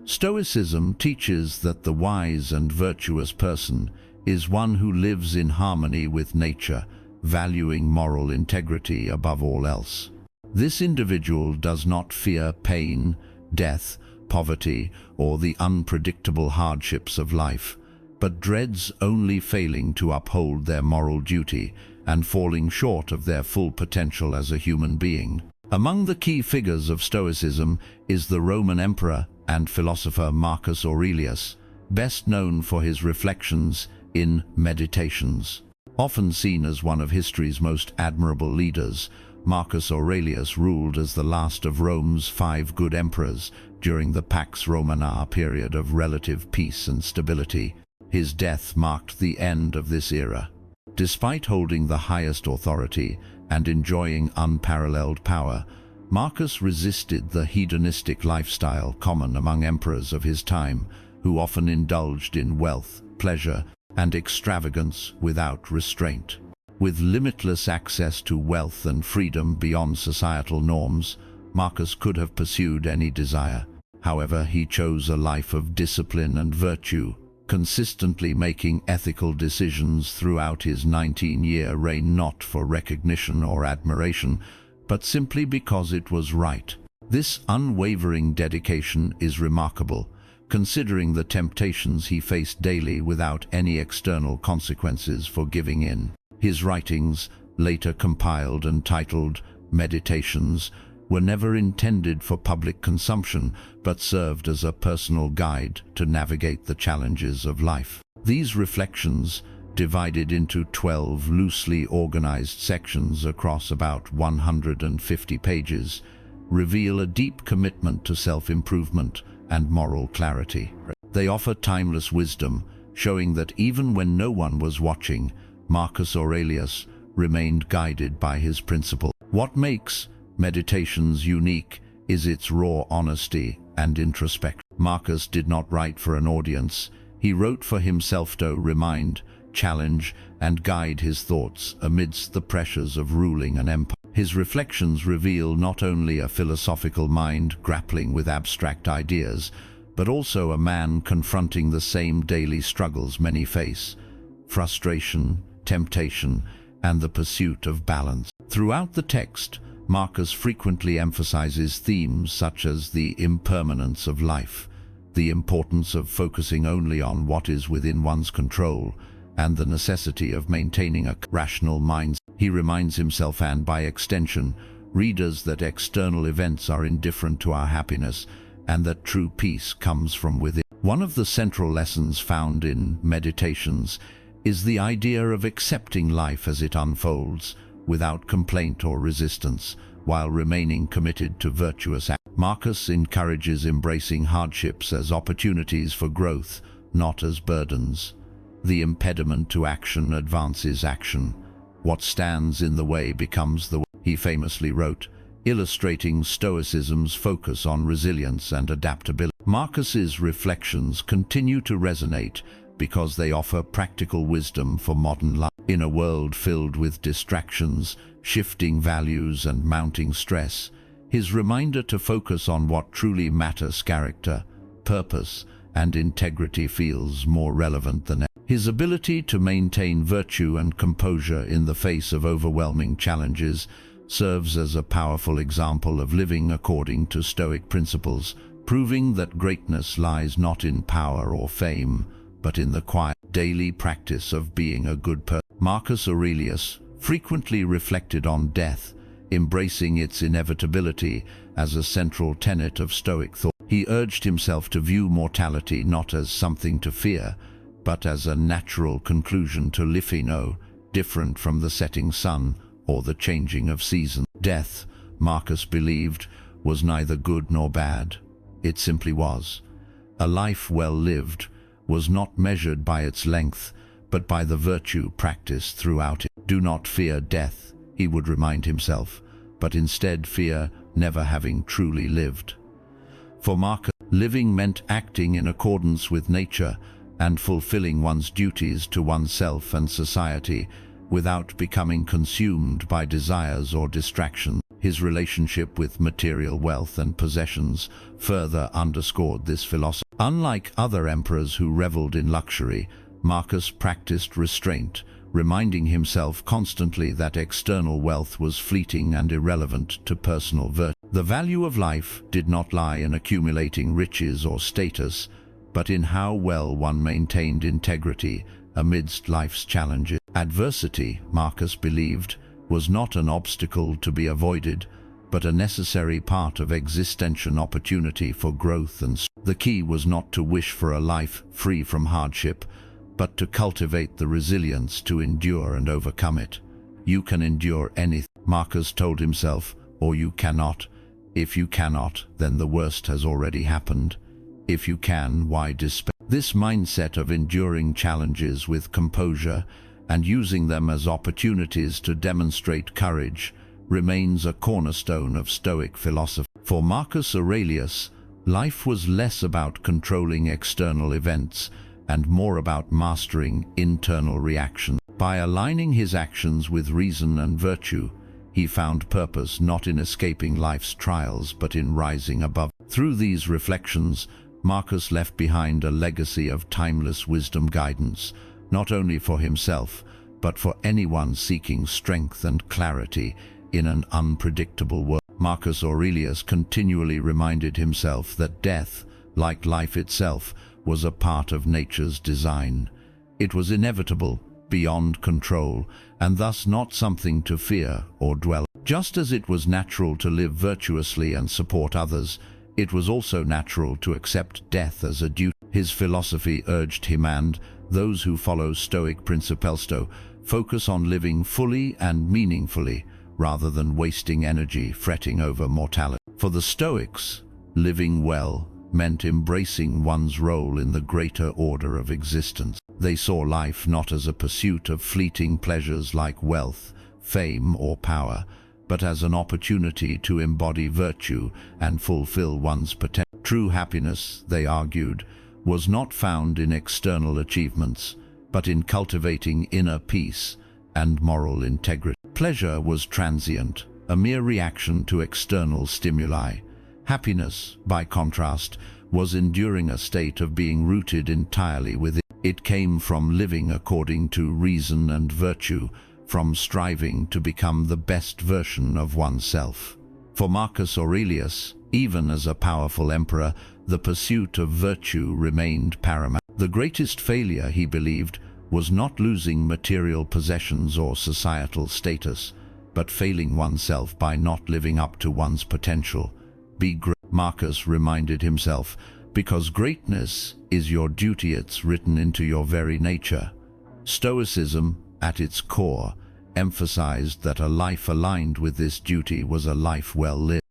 Stoicism teaches that the wise and virtuous person is one who lives in harmony with nature, valuing moral integrity above all else. This individual does not fear pain, death, poverty, or the unpredictable hardships of life, but dreads only failing to uphold their moral duty and falling short of their full potential as a human being. Among the key figures of Stoicism is the Roman emperor and philosopher Marcus Aurelius, best known for his reflections in Meditations. Often seen as one of history's most admirable leaders, Marcus Aurelius ruled as the last of Rome's 5 good emperors during the Pax Romana period of relative peace and stability. His death marked the end of this era. Despite holding the highest authority and enjoying unparalleled power, Marcus resisted the hedonistic lifestyle common among emperors of his time, who often indulged in wealth, pleasure, and extravagance without restraint. With limitless access to wealth and freedom beyond societal norms, Marcus could have pursued any desire. However, he chose a life of discipline and virtue, consistently making ethical decisions throughout his 19-year reign, not for recognition or admiration, but simply because it was right. This unwavering dedication is remarkable, considering the temptations he faced daily without any external consequences for giving in. His writings, later compiled and titled Meditations, were never intended for public consumption, but served as a personal guide to navigate the challenges of life. These reflections, divided into 12 loosely organized sections across about 150 pages, reveal a deep commitment to self-improvement and moral clarity. They offer timeless wisdom, showing that even when no one was watching, Marcus Aurelius remained guided by his principle. What makes Meditations unique is its raw honesty and introspection. Marcus did not write for an audience. He wrote for himself to remind, challenge, and guide his thoughts amidst the pressures of ruling an empire. His reflections reveal not only a philosophical mind grappling with abstract ideas, but also a man confronting the same daily struggles many face: frustration, temptation, and the pursuit of balance. Throughout the text, Marcus frequently emphasizes themes such as the impermanence of life, the importance of focusing only on what is within one's control, and the necessity of maintaining a rational mind. He reminds himself, and by extension, readers, that external events are indifferent to our happiness and that true peace comes from within. One of the central lessons found in Meditations is the idea of accepting life as it unfolds, without complaint or resistance, while remaining committed to virtuous acts. Marcus encourages embracing hardships as opportunities for growth, not as burdens. The impediment to action advances action. What stands in the way becomes the way, he famously wrote, illustrating Stoicism's focus on resilience and adaptability. Marcus's reflections continue to resonate because they offer practical wisdom for modern life. In a world filled with distractions, shifting values, and mounting stress, his reminder to focus on what truly matters, character, purpose, and integrity, feels more relevant than ever. His ability to maintain virtue and composure in the face of overwhelming challenges serves as a powerful example of living according to Stoic principles, proving that greatness lies not in power or fame, but in the quiet, daily practice of being a good person. Marcus Aurelius frequently reflected on death, embracing its inevitability as a central tenet of Stoic thought. He urged himself to view mortality not as something to fear, but as a natural conclusion to life, different from the setting sun or the changing of seasons. Death, Marcus believed, was neither good nor bad. It simply was. A life well lived was not measured by its length, but by the virtue practiced throughout it. Do not fear death, he would remind himself, but instead fear never having truly lived. For Marcus, living meant acting in accordance with nature and fulfilling one's duties to oneself and society without becoming consumed by desires or distractions. His relationship with material wealth and possessions further underscored this philosophy. Unlike other emperors who reveled in luxury, Marcus practiced restraint, reminding himself constantly that external wealth was fleeting and irrelevant to personal virtue. The value of life did not lie in accumulating riches or status, but in how well one maintained integrity amidst life's challenges. Adversity, Marcus believed, was not an obstacle to be avoided, but a necessary part of existential opportunity for growth and strength. The key was not to wish for a life free from hardship, but to cultivate the resilience to endure and overcome it. You can endure anything, Marcus told himself, or you cannot. If you cannot, then the worst has already happened. If you can, why despair? This mindset of enduring challenges with composure and using them as opportunities to demonstrate courage remains a cornerstone of Stoic philosophy. For Marcus Aurelius, life was less about controlling external events and more about mastering internal reactions. By aligning his actions with reason and virtue, he found purpose not in escaping life's trials but in rising above. Through these reflections, Marcus left behind a legacy of timeless wisdom guidance, not only for himself, but for anyone seeking strength and clarity in an unpredictable world. Marcus Aurelius continually reminded himself that death, like life itself, was a part of nature's design. It was inevitable, beyond control, and thus not something to fear or dwell. Just as it was natural to live virtuously and support others, it was also natural to accept death as a duty. His philosophy urged him and those who follow Stoic principles to focus on living fully and meaningfully, rather than wasting energy fretting over mortality. For the Stoics, living well meant embracing one's role in the greater order of existence. They saw life not as a pursuit of fleeting pleasures like wealth, fame, or power, but as an opportunity to embody virtue and fulfill one's potential. True happiness, they argued, was not found in external achievements, but in cultivating inner peace and moral integrity. Pleasure was transient, a mere reaction to external stimuli. Happiness, by contrast, was enduring, a state of being rooted entirely within. It came from living according to reason and virtue, from striving to become the best version of oneself. For Marcus Aurelius, even as a powerful emperor, the pursuit of virtue remained paramount. The greatest failure, he believed, was not losing material possessions or societal status, but failing oneself by not living up to one's potential. Be great, Marcus reminded himself, because greatness is your duty. It's written into your very nature. Stoicism, at its core, emphasized that a life aligned with this duty was a life well lived.